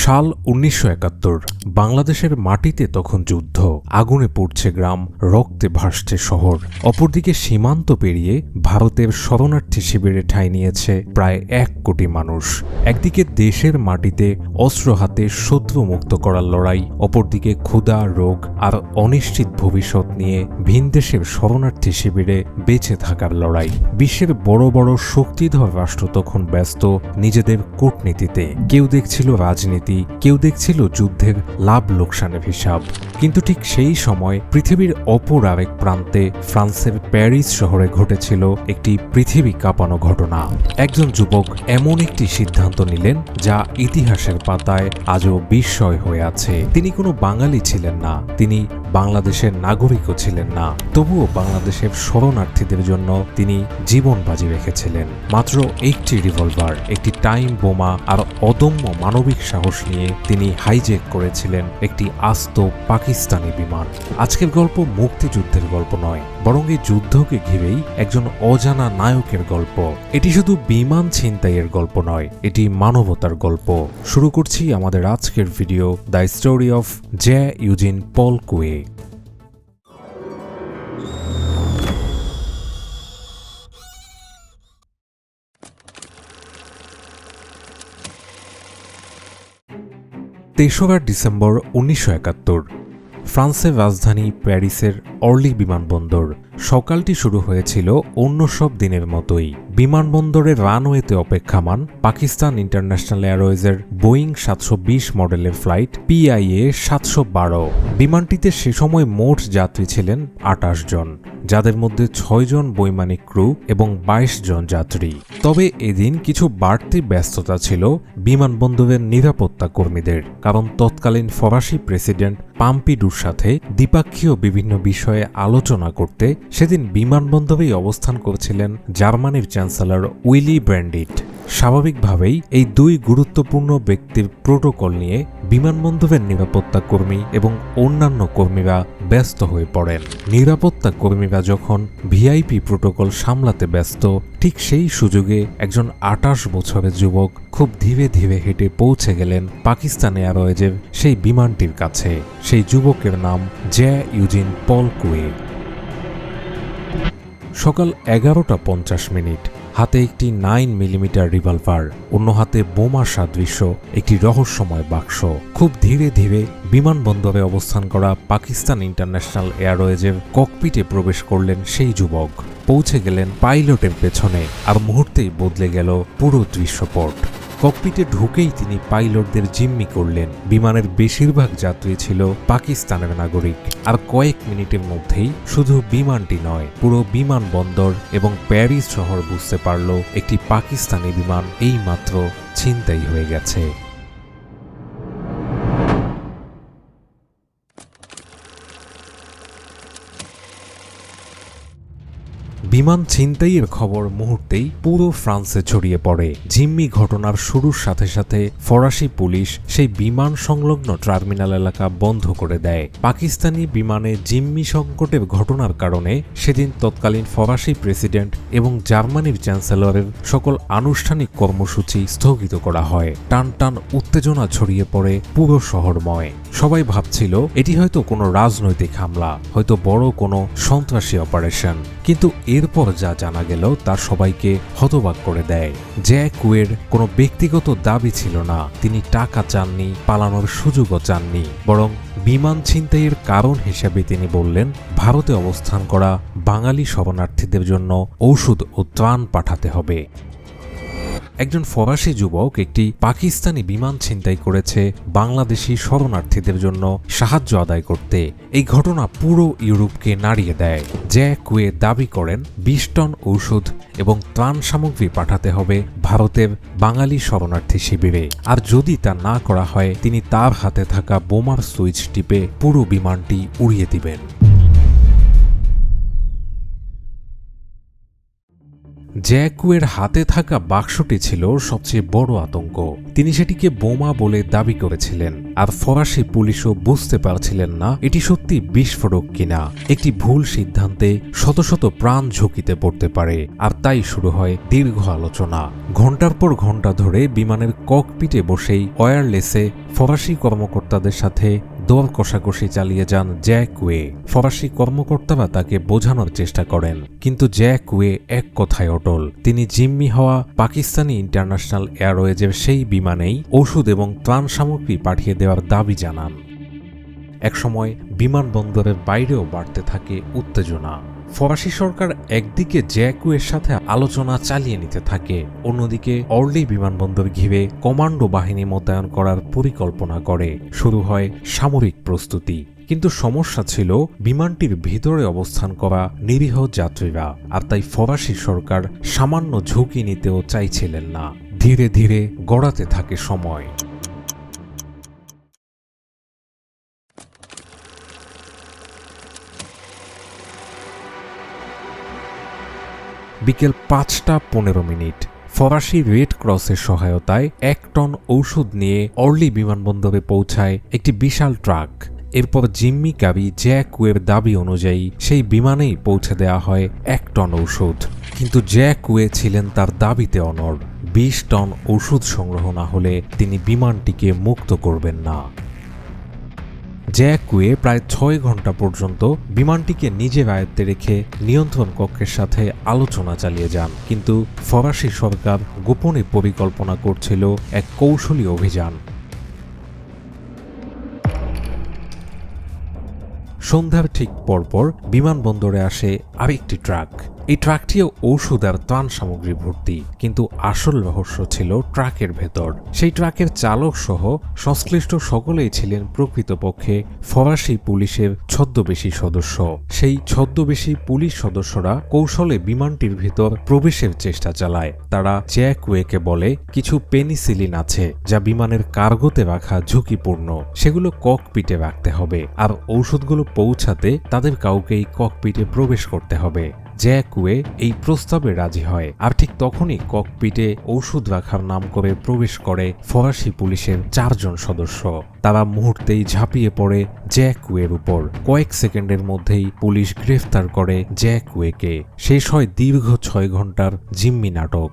সাল ১৯৭১। বাংলাদেশের মাটিতে তখন যুদ্ধ, আগুনে পুড়ছে গ্রাম, রক্তে ভাসছে শহর। অপরদিকে সীমান্ত পেরিয়ে ভারতের শরণার্থী শিবিরে ঠাঁই নিয়েছে প্রায় ১ কোটি মানুষ। একদিকে দেশের মাটিতে অস্ত্র হাতে শত্রু মুক্ত করার লড়াই, অপরদিকে ক্ষুধা, রোগ আর অনিশ্চিত ভবিষ্যৎ নিয়ে ভিনদেশের শরণার্থী শিবিরে বেঁচে থাকার লড়াই। বিশ্বের বড় বড় শক্তিধর রাষ্ট্র তখন ব্যস্ত নিজেদের কূটনীতিতে। কেউ দেখছিল রাজনীতি, কেউ দেখছিল যুদ্ধের লাভ লোকসানের হিসাব। কিন্তু ঠিক সেই সময় পৃথিবীর অপর আরেক প্রান্তে ফ্রান্সের প্যারিস শহরে ঘটেছিল একটি পৃথিবী কাঁপানো ঘটনা। একজন যুবক এমন একটি সিদ্ধান্ত নিলেন যা ইতিহাসের পাতায় আজও বিস্ময় হয়ে আছে। তিনি কোনো বাঙালি ছিলেন না, তিনি বাংলাদেশের নাগরিকও ছিলেন না। তবুও বাংলাদেশের শরণার্থীদের জন্য তিনি জীবন বাজি রেখেছিলেন। মাত্র একটি রিভলভার, একটি টাইম বোমা আর অদম্য মানবিক সাহস নিয়ে তিনি হাইজ্যাক করেছিলেন একটি আস্ত পাকিস্তানি বিমান। আজকের গল্প মুক্তিযুদ্ধের গল্প নয়, বরং এই যুদ্ধকে ঘিরেই একজন অজানা নায়কের গল্প। এটি শুধু বিমান ছিনতাইয়ের গল্প নয়, এটি মানবতার গল্প। শুরু করছি আমাদের আজকের video, the story of J Eugene Paul কুয়ে। তেসরা ডিসেম্বর ১৯৭১। ফ্রান্সের রাজধানী প্যারিসের অর্লি বিমানবন্দর। সকালটি শুরু হয়েছিল অন্য সব দিনের মতোই। বিমানবন্দরের রানওয়েতে অপেক্ষামান পাকিস্তান ইন্টারন্যাশনাল এয়ারওয়েজের বোয়িং ৭২০ মডেলের ফ্লাইট PIA ৭১২। বিমানটিতে সে সময় মোট যাত্রী ছিলেন ২৮ জন, যাদের মধ্যে ৬ জন বৈমানিক ক্রু এবং ২২ জন যাত্রী। তবে এদিন কিছু বাড়তি ব্যস্ততা ছিল বিমানবন্দরের নিরাপত্তা কর্মীদের, কারণ তৎকালীন ফরাসি প্রেসিডেন্ট পাম্পিডুর সাথে দ্বিপাক্ষীয় বিভিন্ন বিষয়ে আলোচনা করতে সেদিন বিমানবন্দরেই অবস্থান করছিলেন জার্মানির চ্যান্সেলর উইলি ব্র্যান্ডিট। স্বাভাবিকভাবেই এই দুই গুরুত্বপূর্ণ ব্যক্তির প্রোটোকল নিয়ে বিমানবন্দরের নিরাপত্তা কর্মী এবং অন্যান্য কর্মীরা ব্যস্ত হয়ে পড়েন। নিরাপত্তা কর্মীরা যখন ভিআইপি প্রোটোকল সামলাতে ব্যস্ত, ঠিক সেই সুযোগে একজন ২৮ বছরের যুবক খুব ধীরে ধীরে হেঁটে পৌঁছে গেলেন পাকিস্তান এয়ারওয়েজের সেই বিমানটির কাছে। সেই যুবকের নাম জে ইউজিন পল কুয়ে। সকাল ১১টা ৫০। হাতে একটি ৯mm রিভলভার, অন্য হাতে বোমা সাদৃশ্য একটি রহস্যময় বাক্স। খুব ধীরে ধীরে বিমানবন্দরে অবস্থান করা পাকিস্তান ইন্টারন্যাশনাল এয়ারওয়েজের ককপিটে প্রবেশ করলেন সেই যুবক। পৌঁছে গেলেন পাইলটের পেছনে, আর মুহূর্তেই বদলে গেল পুরো দৃশ্যপট। ককপিটে ঢুকেই তিনি পাইলটদের জিম্মি করলেন। বিমানের বেশিরভাগ যাত্রী ছিল পাকিস্তানের নাগরিক। আর কয়েক মিনিটের মধ্যেই শুধু বিমানটি নয়, পুরো বিমানবন্দর এবং প্যারিস শহর বুঝতে পারল একটি পাকিস্তানি বিমান এইমাত্র ছিনতাই হয়ে গেছে। বিমান ছিনতাইয়ের খবর মুহূর্তেই পুরো ফ্রান্সে ছড়িয়ে পড়ে। জিম্মি ঘটনার শুরুর সাথে সাথে ফরাসি পুলিশ সেই বিমান সংলগ্ন টার্মিনাল এলাকা বন্ধ করে দেয়। পাকিস্তানি বিমানে জিম্মি সংকটের ঘটনার কারণে সেদিন তৎকালীন ফরাসি প্রেসিডেন্ট এবং জার্মানির চ্যান্সেলরের সকল আনুষ্ঠানিক কর্মসূচি স্থগিত করা হয়। টান টান উত্তেজনা ছড়িয়ে পড়ে পুরো শহরময়। সবাই ভাবছিল এটি হয়তো কোনো রাজনৈতিক হামলা, হয়তো বড় কোনো সন্ত্রাসী অপারেশন। কিন্তু এরপর যা জানা গেল তা সবাইকে হতবাক করে দেয়। জে কুয়ের কোনো ব্যক্তিগত দাবি ছিল না, তিনি টাকা চাননি, পালানোর সুযোগও চাননি, বরং বিমান ছিনতাইয়ের কারণ হিসেবে তিনি বললেন ভারতে অবস্থান করা বাঙালি শরণার্থীদের জন্য ঔষধ ও ত্রাণ পাঠাতে হবে। একজন ফরাসি যুবক একটি পাকিস্তানি বিমান ছিনতাই করেছে বাংলাদেশি শরণার্থীদের জন্য সাহায্য আদায় করতে। এই ঘটনা পুরো ইউরোপকে নাড়িয়ে দেয়। জে কুয়ে দাবি করেন ২০ টন ঔষধ এবং ত্রাণ সামগ্রী পাঠাতে হবে ভারতের বাঙালি শরণার্থী শিবিরে। আর যদি তা না করা হয়, তিনি তার হাতে থাকা বোমার সুইচ টিপে পুরো বিমানটি উড়িয়ে দিবেন। জ্যাকুয়ের হাতে থাকা বাক্সটি ছিল সবচেয়ে বড় আতঙ্ক। তিনি সেটিকে বোমা বলে দাবি করেছিলেন, আর ফরাসি পুলিশও বুঝতে পারছিলেন না এটি সত্যি বিস্ফোরক কিনা। একটি ভুল সিদ্ধান্তে শত শত প্রাণ ঝুঁকিতে পড়তে পারে। আর তাই শুরু হয় দীর্ঘ আলোচনা। ঘণ্টার পর ঘণ্টা ধরে বিমানের ককপিটে বসেই ওয়্যারলেসে ফরাসি কর্মকর্তাদের সাথে দর কষাকষি চালিয়ে যান জ্যাকুয়ে। ফরাসি কর্মকর্তারা তাকে বোঝানোর চেষ্টা করেন, কিন্তু জ্যাকুয়ে এক কথায় অটল। তিনি জিম্মি হওয়া পাকিস্তানি ইন্টারন্যাশনাল এয়ারওয়েজের সেই বিমানেই ওষুধ এবং ত্রাণ সামগ্রী পাঠিয়ে দেওয়ার দাবি জানান। একসময় বিমানবন্দরের বাইরেও বাড়তে থাকে উত্তেজনা। ফরাসি সরকার একদিকে জ্যাকুয়ের সাথে আলোচনা চালিয়ে নিতে থাকে, অন্যদিকে অর্লি বিমানবন্দর ঘিরে কমান্ডো বাহিনী মোতায়েন করার পরিকল্পনা করে। শুরু হয় সামরিক প্রস্তুতি। কিন্তু সমস্যা ছিল বিমানটির ভিতরে অবস্থান করা নিরীহ যাত্রীরা, আর তাই ফরাসি সরকার সামান্য ঝুঁকি নিতেও চাইছিলেন না। ধীরে ধীরে গড়াতে থাকে সময়। বিকেল ৫টা ১৫ ফরাসি রেড ক্রসের সহায়তায় ১ টন ঔষধ নিয়ে অর্লি বিমানবন্দরে পৌঁছায় একটি বিশাল ট্রাক। এরপর জিম্মি গাবি জ্যাকুয়ের দাবি অনুযায়ী সেই বিমানেই পৌঁছে দেওয়া হয় ১ টন ঔষধ। কিন্তু জ্যাকুয়ে ছিলেন তার দাবিতে অনড়। ২০ টন ঔষধ সংগ্রহ না হলে তিনি বিমানটিকে মুক্ত করবেন না। জ্যাকুয়ে প্রায় ৬ ঘণ্টা পর্যন্ত বিমানটিকে নিজের আয়ত্তে রেখে নিয়ন্ত্রণ কক্ষের সাথে আলোচনা চালিয়ে যান। কিন্তু ফরাসি সরকার গোপনে পরিকল্পনা করছিল এক কৌশলী অভিযান। সন্ধ্যার ঠিক পরপর বিমানবন্দরে আসে আরেকটি ট্রাক। এই ট্রাকটিও ঔষধ আর ত্রাণ সামগ্রী ভর্তি, কিন্তু আসল রহস্য ছিল ট্রাকের ভেতর। সেই ট্রাকের চালক সহ সংশ্লিষ্ট সকলেই ছিলেন প্রকৃতপক্ষে ফরাসি পুলিশের ছদ্মবেশী সদস্য। সেই ছদ্মবেশী পুলিশ সদস্যরা কৌশলে বিমানটির ভিতর প্রবেশের চেষ্টা চালায়। তারা জ্যাকুয়েকে বলে কিছু পেনিসিলিন আছে যা বিমানের কার্গোতে রাখা ঝুঁকিপূর্ণ, সেগুলো ককপিটে রাখতে হবে, আর ঔষধগুলো পৌঁছাতে তাদের কাউকেই ককপিটে প্রবেশ করতে হবে। জ্যাকুয়ে এই প্রস্তাবে রাজি হয়, আর ঠিক তখনই ককপিটে ঔষধ রাখার নাম করে প্রবেশ করে ফরাসি পুলিশের ৪ জন সদস্য। তারা মুহূর্তেই ঝাঁপিয়ে পড়ে জ্যাকুয়ের উপর। কয়েক সেকেন্ডের মধ্যেই পুলিশ গ্রেফতার করে জ্যাকুয়েকে। শেষ হয় দীর্ঘ ৬ ঘণ্টার জিম্মি নাটক।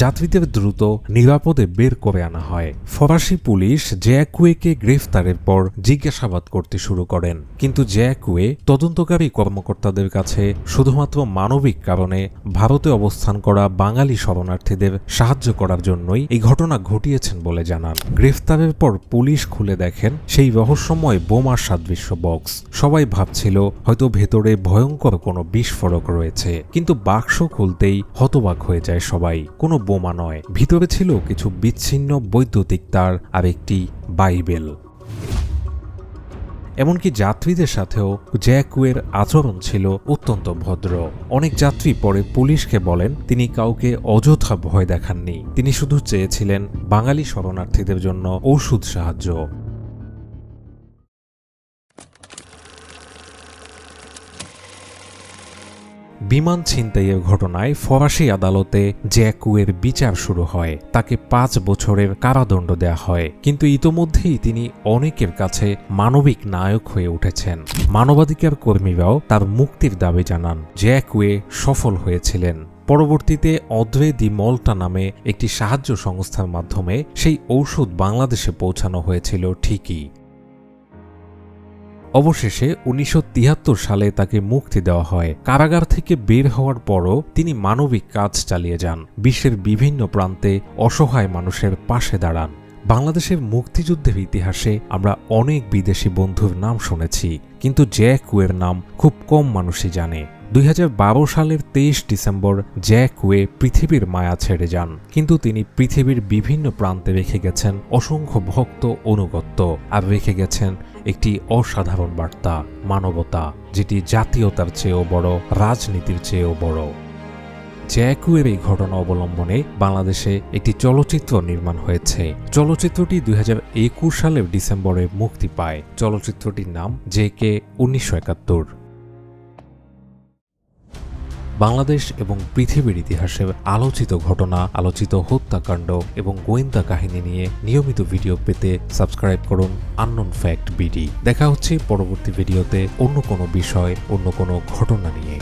যাত্রীদের দ্রুত নিরাপদে বের করে আনা হয়। ফরাসি পুলিশ জ্যাকুয়েকে গ্রেফতারের পর জিজ্ঞাসাবাদ করতে শুরু করেন, কিন্তু জ্যাকুয়ে তদন্তকারী কর্মকর্তাদের কাছে শুধুমাত্র মানবিক কারণে ভারতে অবস্থান করা বাঙালি শরণার্থীদের সাহায্য করার জন্যই এই ঘটনা ঘটিয়েছেন বলে জানান। গ্রেফতারের পর পুলিশ খুলে দেখেন সেই রহস্যময় বোমার সাদৃশ্য বক্স। সবাই ভাবছিল হয়তো ভেতরে ভয়ঙ্কর কোনো বিস্ফোরক রয়েছে, কিন্তু বাক্স খুলতেই হতবাক হয়ে যায় সবাই। কোনো বোমা নয়, ভিতরে ছিল কিছু বিচ্ছিন্ন বৈদ্যুতিক তার আর একটি বাইবেল। এমনকি যাত্রীদের সাথেও জ্যাকুয়ের আচরণ ছিল অত্যন্ত ভদ্র। অনেক যাত্রী পরে পুলিশকে বলেন তিনি কাউকে অযথা ভয় দেখাননি, তিনি শুধু চেয়েছিলেন বাঙালি শরণার্থীদের জন্য ঔষধ সাহায্য। বিমান ছিনতাইয়ের ঘটনায় ফরাসি আদালতে জ্যাকুয়ের বিচার শুরু হয়। তাকে ৫ বছরের কারাদণ্ড দেয়া হয়, কিন্তু ইতোমধ্যেই তিনি অনেকের কাছে মানবিক নায়ক হয়ে উঠেছেন। মানবাধিকার কর্মীরাও তার মুক্তির দাবি জানান। জ্যাকুয়ে সফল হয়েছিলেন। পরবর্তীতে অদ্রে দি মল্টা নামে একটি সাহায্য সংস্থার মাধ্যমে সেই ঔষধ বাংলাদেশে পৌঁছানো হয়েছিল ঠিকই। অবশেষে ১৯৭৩ সালে তাকে মুক্তি দেওয়া হয়। কারাগার থেকে বের হওয়ার পরও তিনি মানবিক কাজ চালিয়ে যান, বিশ্বের বিভিন্ন প্রান্তে অসহায় মানুষের পাশে দাঁড়ান। বাংলাদেশের মুক্তিযুদ্ধের ইতিহাসে আমরা অনেক বিদেশি বন্ধুর নাম শুনেছি, কিন্তু জ্যাকুয়ের নাম খুব কম মানুষই জানে। ২০১২ সালের ২৩ ডিসেম্বর জ্যাকুয়ে পৃথিবীর মায়া ছেড়ে যান, কিন্তু তিনি পৃথিবীর বিভিন্ন প্রান্তে রেখে গেছেন অসংখ্য ভক্ত অনুগত্য, আর রেখে গেছেন একটি অসাধারণ বার্তা, মানবতা, যেটি জাতীয়তার চেয়েও বড়, রাজনীতির চেয়েও বড়। জ্যাকুয়ের এই ঘটনা অবলম্বনে বাংলাদেশে একটি চলচ্চিত্র নির্মাণ হয়েছে। চলচ্চিত্রটি ২০২১ সালের ডিসেম্বরে মুক্তি পায়। চলচ্চিত্রটির নাম JK ১৯৭১। বাংলাদেশ এবং পৃথিবীর ইতিহাসে আলোচিত ঘটনা, আলোচিত হত্যাকাণ্ড এবং গোয়েন্দা কাহিনী নিয়ে নিয়মিত ভিডিও পেতে সাবস্ক্রাইব করুন আননোন ফ্যাক্ট বিডি। দেখা হচ্ছে পরবর্তী ভিডিওতে অন্য কোনো বিষয়, অন্য কোনো ঘটনা নিয়ে।